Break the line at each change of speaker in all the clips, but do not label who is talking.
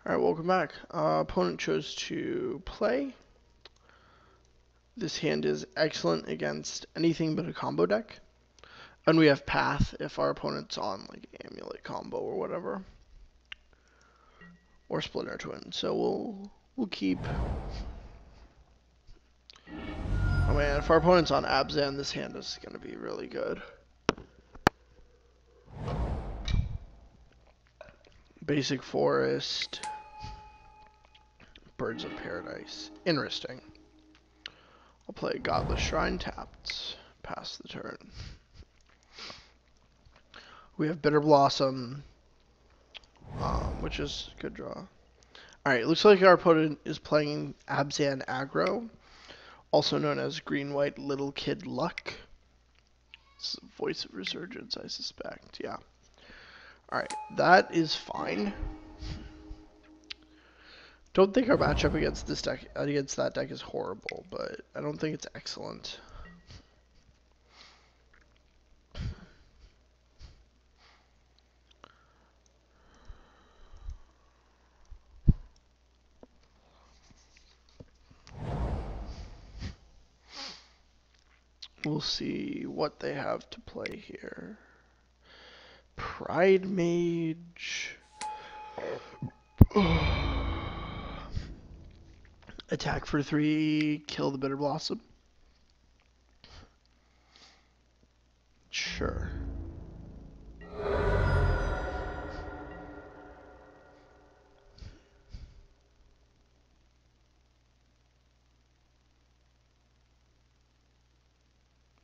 Alright, welcome back. Opponent chose to play. This hand is excellent against anything but a combo deck. And we have Path if our opponent's on like Amulet combo or whatever. Or Splinter Twin. So we'll keep. Oh man, if our opponent's on Abzan, this hand is gonna be really good. Basic Forest. Birds of Paradise. Interesting. I'll play Godless Shrine tapped. Pass the turn. We have Bitter Blossom, which is a good draw. Alright, looks like our opponent is playing Abzan Aggro, also known as Green-White Little Kid Luck. It's the Voice of Resurgence, I suspect, yeah. Alright, that is fine. Don't think our matchup against this deck, against that deck is horrible, but I don't think it's excellent. We'll see what they have to play here. Pridemage. Attack for 3, kill the Bitter Blossom. Sure.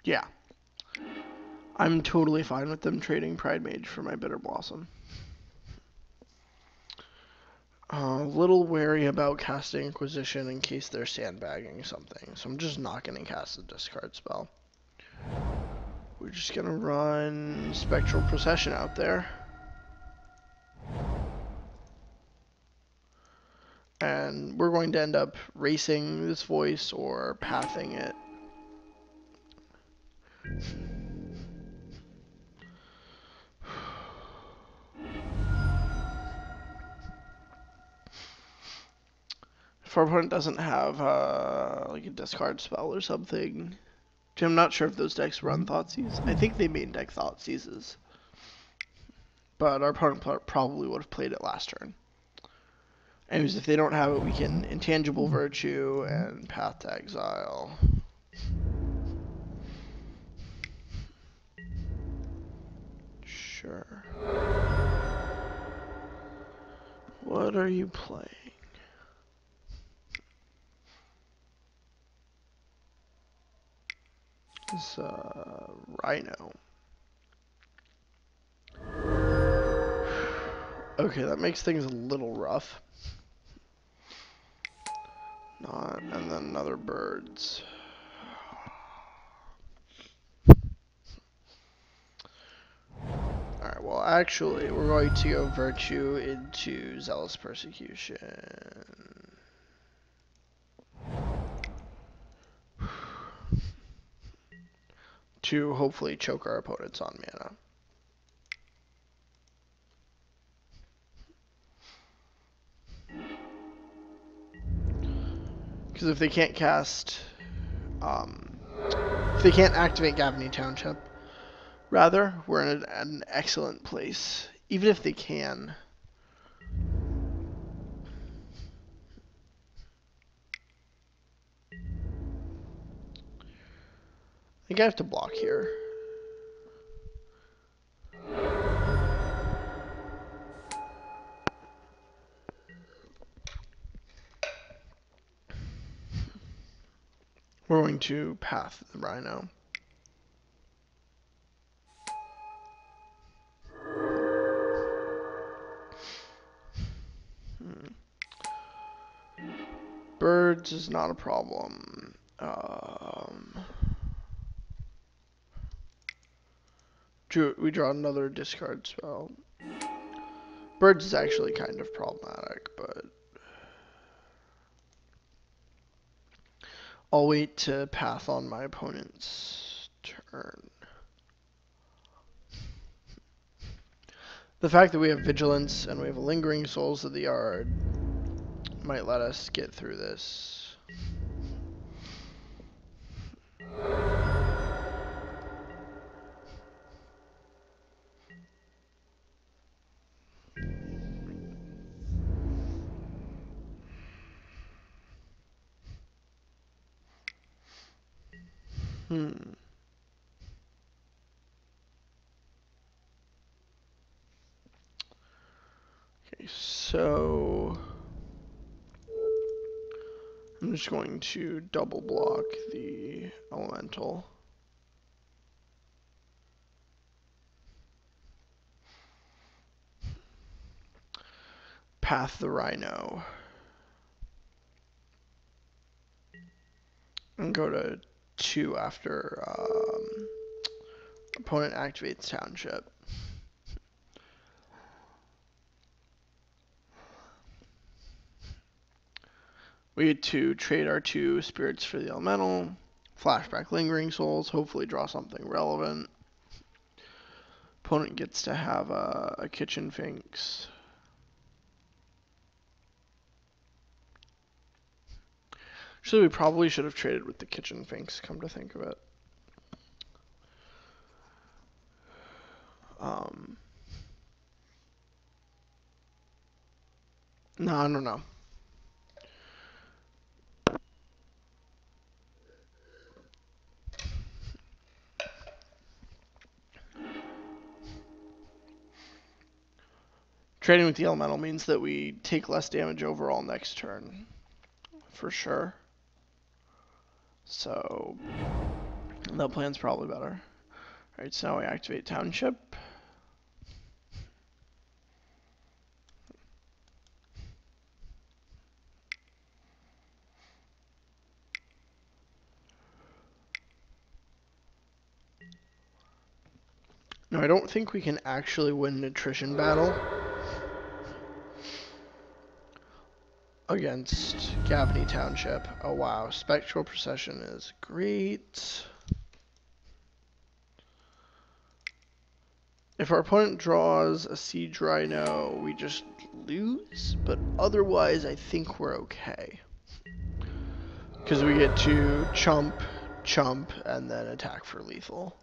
Yeah. I'm totally fine with them trading Pridemage for my Bitter Blossom. A little wary about casting Inquisition in case they're sandbagging something, so I'm just not going to cast a discard spell. We're just going to run Spectral Procession out there. And we're going to end up racing this voice or pathing it. If our opponent doesn't have like a discard spell or something, I'm not sure if those decks run Thoughtseize. I think they main deck Thoughtseizes. But our opponent probably would have played it last turn. Anyways, if they don't have it, we can Intangible Virtue and Path to Exile. Sure. What are you playing? It's Rhino. Okay, that makes things a little rough. And then another birds. Alright, well actually, we're going to go Virtue into Zealous Persecution. To hopefully choke our opponents on mana. Because if they can't cast, if they can't activate Gavony Township, rather, we're in an excellent place. Even if they can. I think I have to block here. We're going to path the Rhino. Birds is not a problem. We draw another discard spell. Birds is actually kind of problematic, but I'll wait to path on my opponent's turn. The fact that we have Vigilance and we have Lingering Souls of the Yard might let us get through this. Okay, so I'm just going to double block the Elemental. Path the Rhino. And go to 2 after opponent activates Township. We get to trade our 2 spirits for the Elemental. Flashback Lingering Souls. Hopefully draw something relevant. Opponent gets to have a Kitchen Finks. Actually, we probably should have traded with the Kitchen Finks, come to think of it. No, I don't know. Trading with the Elemental means that we take less damage overall next turn, for sure. So, that plan's probably better. Alright, so now we activate Township. No, I don't think we can actually win an attrition battle against Gavney Township. Oh wow, Spectral Procession is great. If our opponent draws a Siege Rhino, we just lose, but otherwise I think we're okay. Because we get to chump, and then attack for lethal.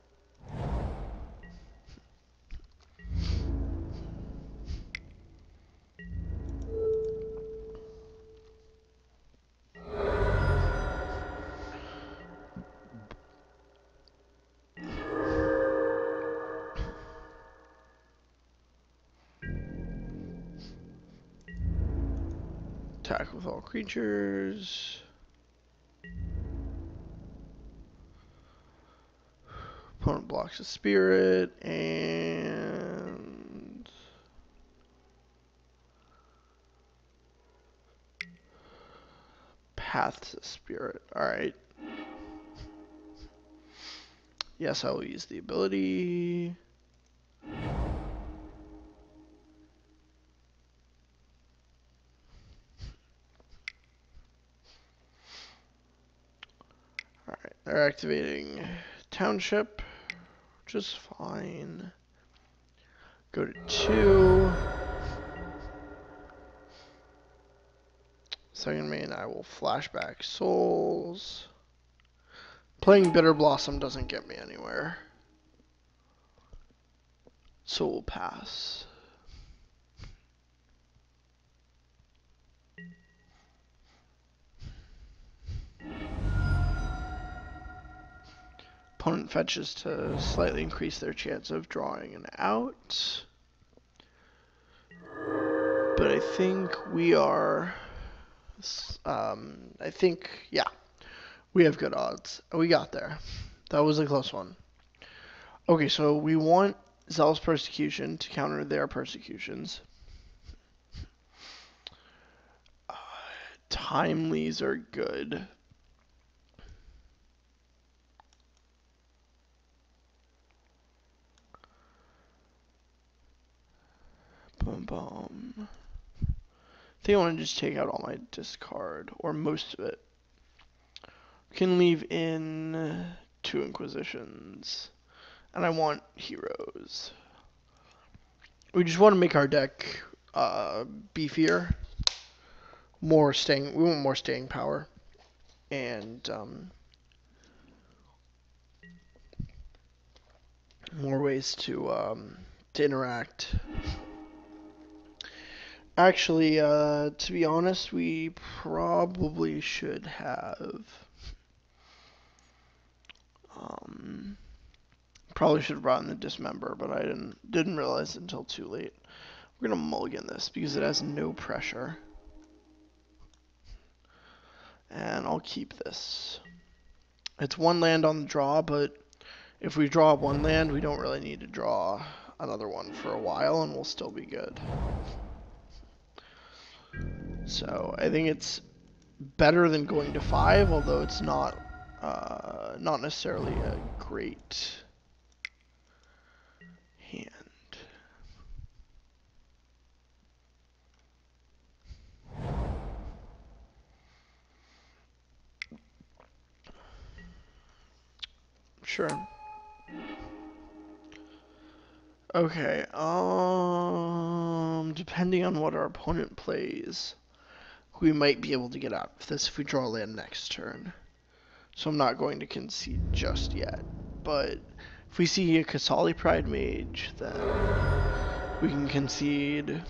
Attack with all creatures. Opponent blocks a spirit, and path to spirit. Alright. Yes, I will use the ability. Alright, they're activating Township, which is fine. Go to 2. Second main, I will flashback Souls. Playing Bitter Blossom doesn't get me anywhere. So we'll pass. Opponent fetches to slightly increase their chance of drawing an out. But I think we are... yeah. We have good odds. We got there. That was a close one. Okay, so we want Zealous Persecution to counter their persecutions. Timelies are good. Boom, boom. I think I want to just take out all my discard, or most of it. We can leave in 2 Inquisitions. And I want heroes. We just want to make our deck beefier, more staying. We want more staying power, and more ways to interact. Actually, to be honest, we probably should have. Probably should have brought in the dismember, but I didn't realize it until too late. We're gonna mulligan this because it has no pressure, and I'll keep this. It's one land on the draw, but if we draw one land, we don't really need to draw another one for a while, and we'll still be good. So I think it's better than going to 5, although it's not necessarily a great hand. Sure. Okay, depending on what our opponent plays, we might be able to get out of this if we draw land next turn. So I'm not going to concede just yet. But if we see a Qasali Pridemage, then we can concede.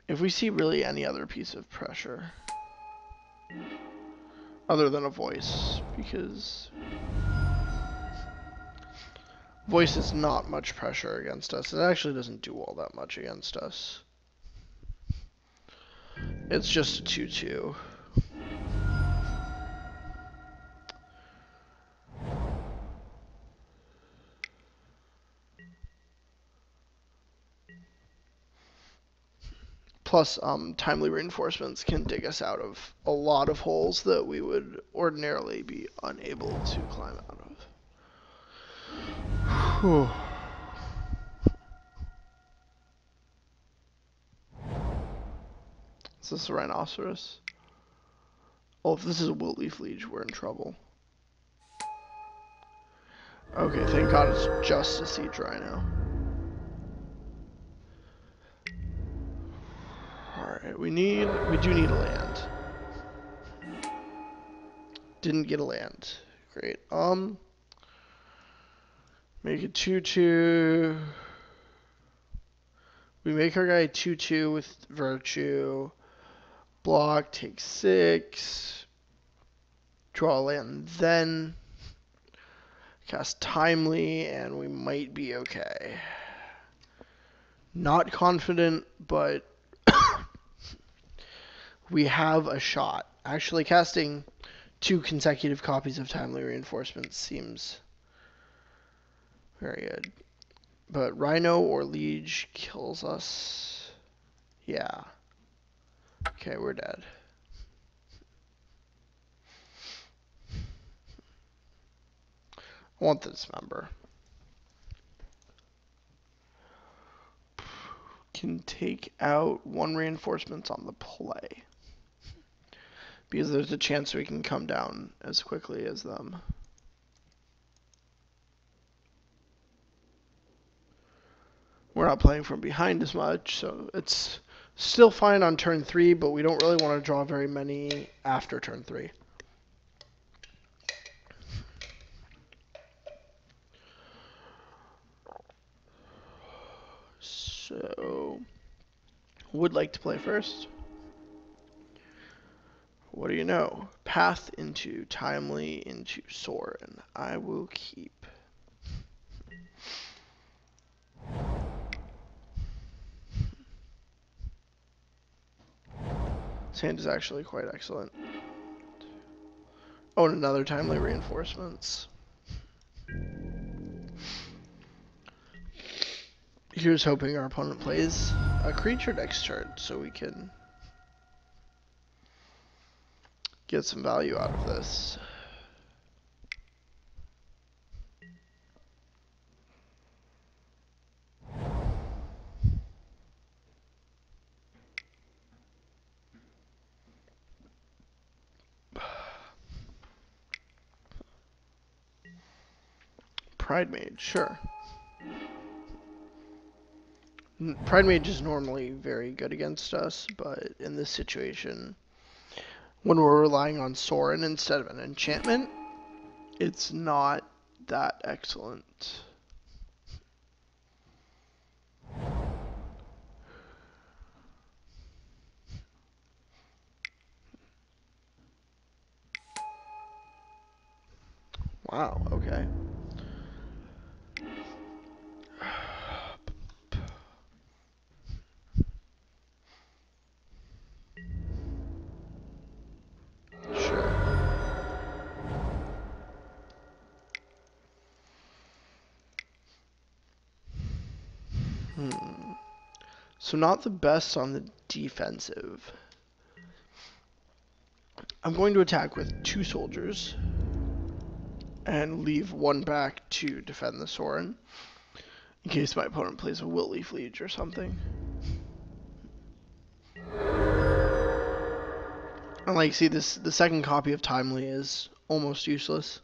If we see really any other piece of pressure, other than a voice, because voice is not much pressure against us. It actually doesn't do all that much against us. It's just a 2/2. Plus, timely reinforcements can dig us out of a lot of holes that we would ordinarily be unable to climb out of. Whew. Is this a rhinoceros? Oh, if this is a Wiltleaf Liege, we're in trouble. Okay, thank God it's just a siege rhino. Alright, we do need a land. Didn't get a land. Great. Make it 2/2. We make our guy 2/2 with virtue. Block, take 6. Draw a land, then cast timely, and we might be okay. Not confident, but we have a shot. Actually, casting 2 consecutive copies of timely reinforcements seems very good. But Rhino or Liege kills us. Yeah. Okay, we're dead. I want the dismember. Can take out 1 reinforcements on the play, because there's a chance we can come down as quickly as them. We're not playing from behind as much, so it's still fine on turn 3, but we don't really want to draw very many after turn 3. So, would like to play first. What do you know? Path into timely into Sorin. I will keep. This hand is actually quite excellent. Oh, and another timely reinforcements. Here's hoping our opponent plays a creature next turn so we can get some value out of this. Pridemage, sure. Pride Mage is normally very good against us, but in this situation, when we're relying on Sorin instead of an enchantment, it's not that excellent. Wow, okay. Sure. So not the best on the defensive. I'm going to attack with 2 soldiers and leave 1 back to defend the Sorin in case my opponent plays a Will-Leaf Liege or something. And like, see, the second copy of Timely is almost useless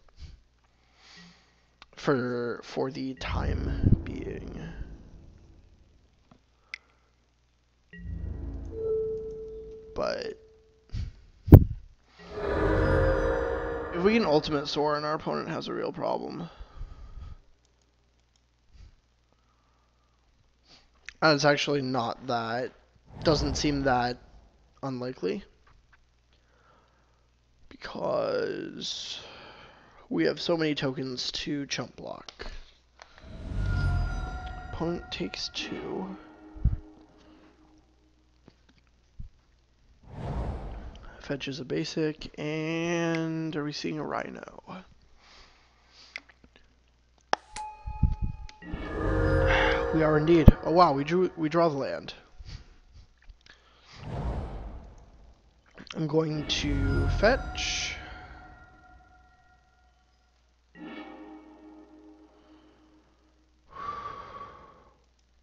for the time being. But if we can ultimate Sorin, our opponent has a real problem. And it's actually not that, doesn't seem that unlikely. Because we have so many tokens to chump block. Opponent takes 2. Fetches a basic, and are we seeing a Rhino? We are indeed. Oh wow, we draw the land. I'm going to fetch.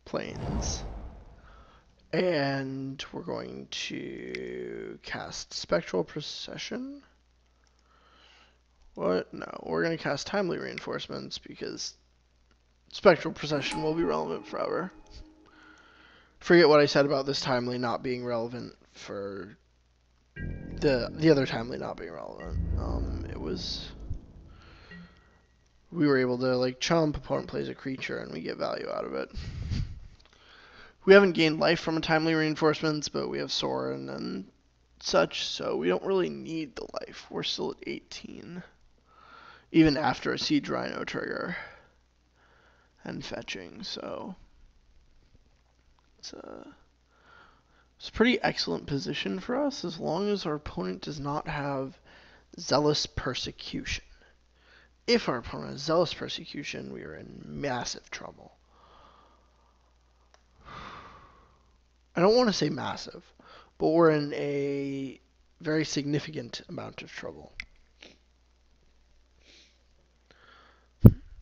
Plains. And we're going to cast Spectral Procession. What? No, we're going to cast Timely Reinforcements because Spectral Procession will be relevant forever. Forget what I said about this Timely not being relevant for the other Timely not being relevant. It was... We were able to, like, chump, opponent plays a creature, and we get value out of it. We haven't gained life from a Timely Reinforcements, but we have Sorin and such, so we don't really need the life. We're still at 18. Even after a Siege Rhino trigger and fetching, so it's a pretty excellent position for us as long as our opponent does not have Zealous Persecution. If our opponent has Zealous Persecution, we are in massive trouble. I don't want to say massive, but we're in a very significant amount of trouble.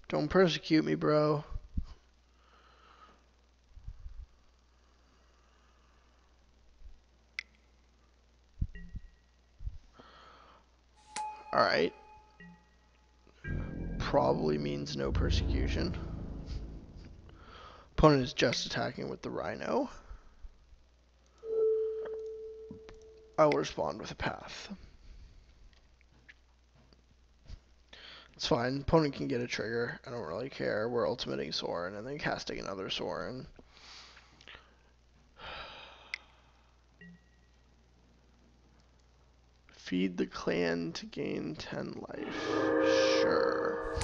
Don't persecute me, bro. Alright. Probably means no persecution. Opponent is just attacking with the Rhino. I will respond with a path. It's fine. Opponent can get a trigger. I don't really care. We're ultimating Sorin and then casting another Sorin. Feed the clan to gain 10 life. Sure.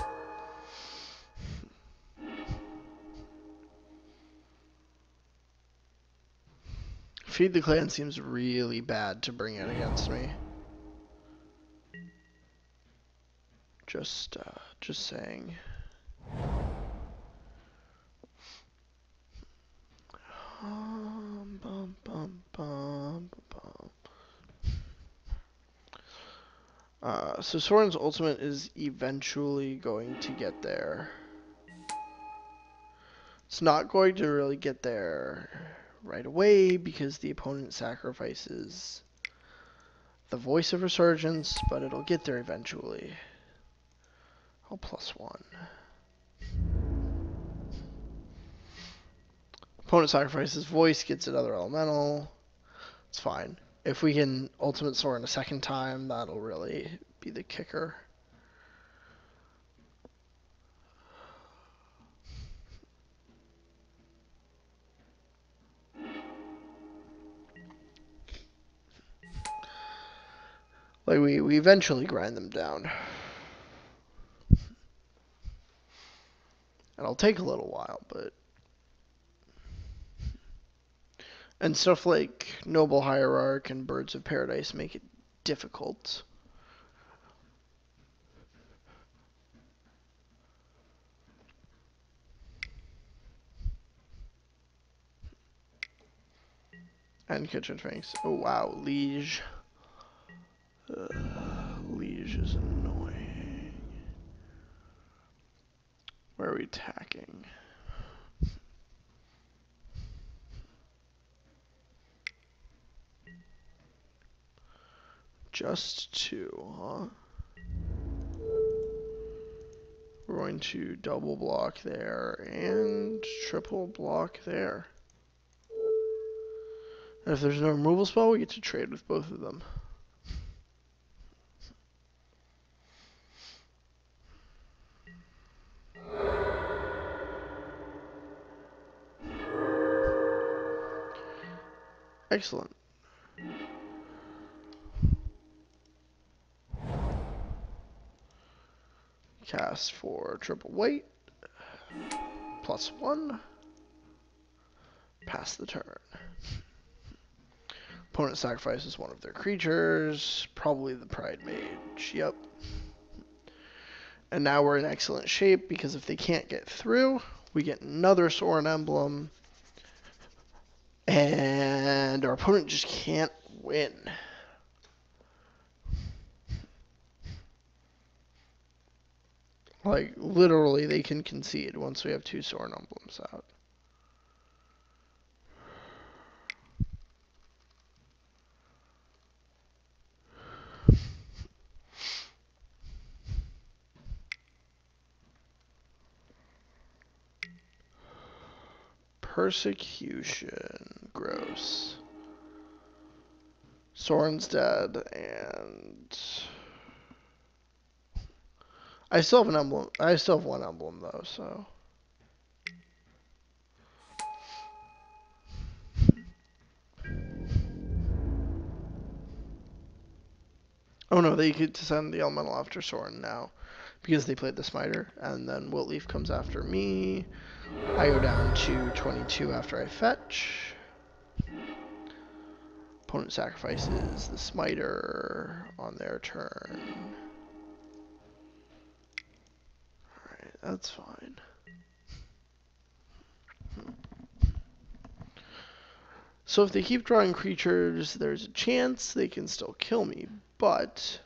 Feed the clan seems really bad to bring in against me. Just saying. So Sorin's ultimate is eventually going to get there. It's not going to really get there right away because the opponent sacrifices the Voice of Resurgence, but it'll get there eventually. I'll +1. Opponent sacrifices voice, gets another elemental. It's fine. If we can ultimate Sorin a second time, that'll really be the kicker. Like, we eventually grind them down. And it'll take a little while, but... And stuff like Noble Hierarch and Birds of Paradise make it difficult. And Kitchen Finks. Oh wow, Liege. Liege is annoying. Where are we attacking? Just 2, huh? We're going to double block there and triple block there. And if there's no removal spell, we get to trade with both of them. Excellent. Cast for triple white. +1. Pass the turn. Opponent sacrifices one of their creatures. Probably the Pride Mage. Yep. And now we're in excellent shape because if they can't get through, we get another Sorin Emblem. And our opponent just can't win. Like, literally, they can concede once we have 2 Sorin Emblems out. Persecution. Gross. Sorin's dead, and... I still have an emblem. I still have 1 emblem, though, so... Oh no, they could send the elemental after Sorin now, because they played the Smiter, and then Wiltleaf comes after me. I go down to 22 after I fetch. Opponent sacrifices the Smiter on their turn. Alright, that's fine. So if they keep drawing creatures, there's a chance they can still kill me, but...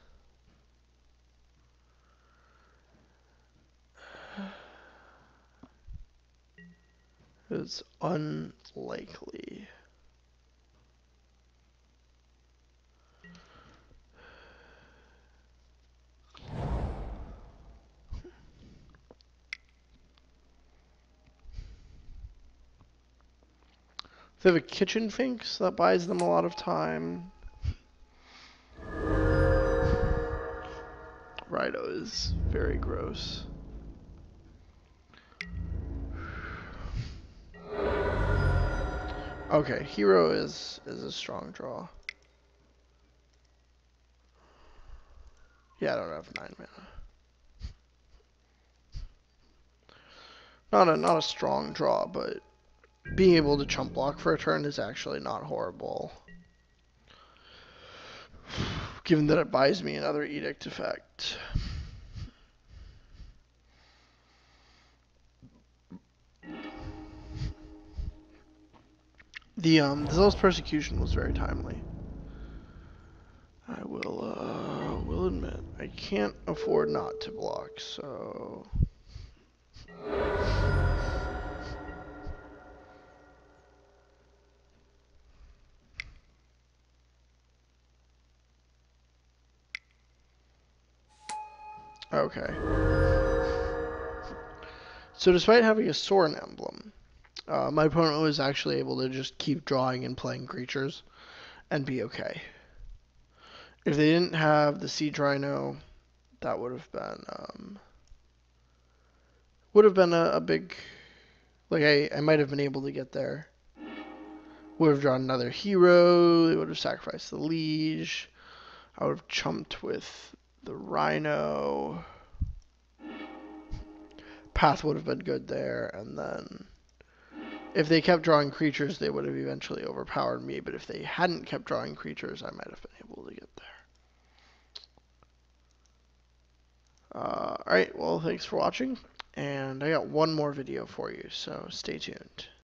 it's unlikely. They have a Kitchen Finks that buys them a lot of time. Rido is very gross. Okay, Hero is a strong draw. Yeah, I don't have 9 mana. Not a strong draw, but being able to chump block for a turn is actually not horrible. Given that it buys me another Edict effect. The Zealous Persecution was very timely. I will admit, I can't afford not to block, so... Okay. So despite having a Sorin Emblem, My opponent was actually able to just keep drawing and playing creatures and be okay. If they didn't have the Siege Rhino, that would have been a big, like I might have been able to get there. Would have drawn another hero. They would have sacrificed the Liege. I would have chumped with the Rhino. Path would have been good there, and then if they kept drawing creatures, they would have eventually overpowered me. But if they hadn't kept drawing creatures, I might have been able to get there. Alright, well, thanks for watching, and I got one more video for you, so stay tuned.